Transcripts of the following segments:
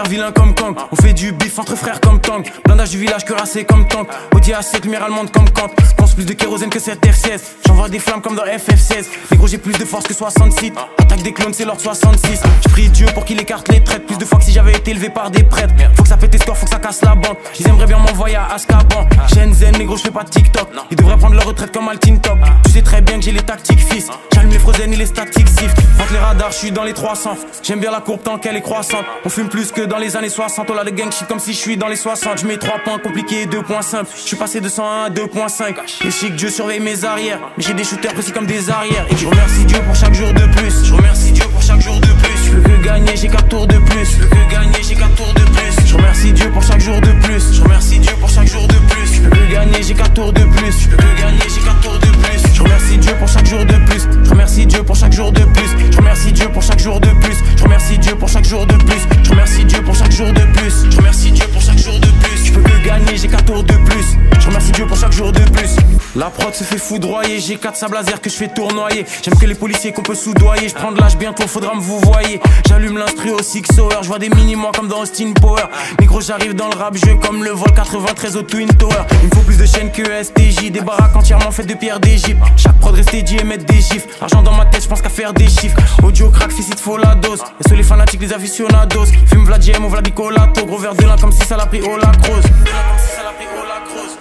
vilain comme Kang. On fait du bif entre frères comme Tang. Blindage du village cuirassé comme tank. Audi A7, lumière allemande comme Kant. Pense plus de kérosène que cette F16. J'envoie des flammes comme dans FF16. Les gros j'ai plus de force que 66. Attaque des clones c'est l'ordre 66. J'prie Dieu pour qu'il écarte les traites. Plus de fois que si j'avais été élevé par des prêtres. Faut que ça pète tes scores, faut que ça casse la banque. Ils aimeraient bien m'envoyer à Azkaban. Shenzhen, les gros j'fais pas de TikTok. Ils devraient prendre leur retraite comme Altin Top. Tu sais très bien que j'ai les tactiques fils. J'allume les frozen et les statiques sifflent. Entre les radars j'suis dans les 300. J'aime bien la courbe tant qu'elle est croissante. On fume plus que dans les années 60. On a le gang shit comme si j'suis dans les 60. J'mets 3 points compliqués et 2 points simples. J'suis passé de 101 à 2.5. Et chic Dieu surveille mes arrières. Mais j'ai des shooters précis comme des arrières. Et je remercie Dieu pour chaque jour de plus. Je remercie Dieu pour chaque jour de plus. Je veux que gagner, j'ai 4 tours de plus. Je veux que gagner, j'ai 4 tours de plus. Je remercie Dieu pour chaque jour de plus. Je remercie Dieu pour chaque jour de plus. Je veux que gagner, j'ai 4 tours de plus. Je veux que gagner, j'ai 4 tours de plus. Je remercie Dieu pour chaque jour de plus. Je remercie Dieu pour chaque jour de plus. Je remercie Dieu pour chaque jour de plus. Je remercie Dieu pour chaque jour de plus. Je remercie Dieu pour chaque jour de plus. Je remercie Dieu pour chaque jour de plus. Je veux que gagner, j'ai 4 tours de plus. Je remercie Dieu pour chaque jour de plus. La prod se fait foudroyer. J'ai 4 sables laser que je fais tournoyer. J'aime que les policiers qu'on peut soudoyer. Je prends de l'âge bientôt, faudra me vous voyez. J'allume l'instru au 6 hour. Je vois des mini-mois comme dans Austin Power. Négro j'arrive dans le rap jeu comme le vol 93 au Twin Tower. Il me faut plus de chaînes que STJ. Des baraques entièrement faites de pierre d'Égypte. Chaque prod reste dédié et mettre des gifs. Argent dans ma tête, je pense qu'à faire des chiffres. Audio crack, fils il faut la dose. Et sur les fanatiques, les aficionados. Fume Vladiem ou Vladicolato. Gros verre de lin comme si ça l'a pris au lacrose.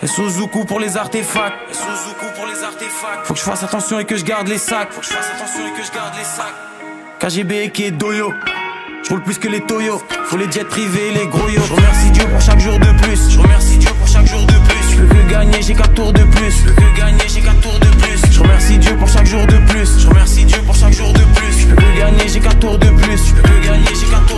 Et Suzuku pour les artefacts. Faut que je fasse attention et que je garde les sacs. KGB et qui Doyo. Je roule plus que les Toyo. Faut les jets privés, les gros yo. Je remercie Dieu pour chaque jour de plus. Je remercie Dieu pour chaque jour de plus. Je veux que gagner, j'ai 4 tours de plus. Je veux que gagner, j'ai 4 tours de plus. Je remercie Dieu pour chaque jour de plus. Je remercie Dieu pour chaque jour de plus. Je veux que gagner, j'ai 4 tours de plus. Je veux que gagner, j'ai 4 tours de plus.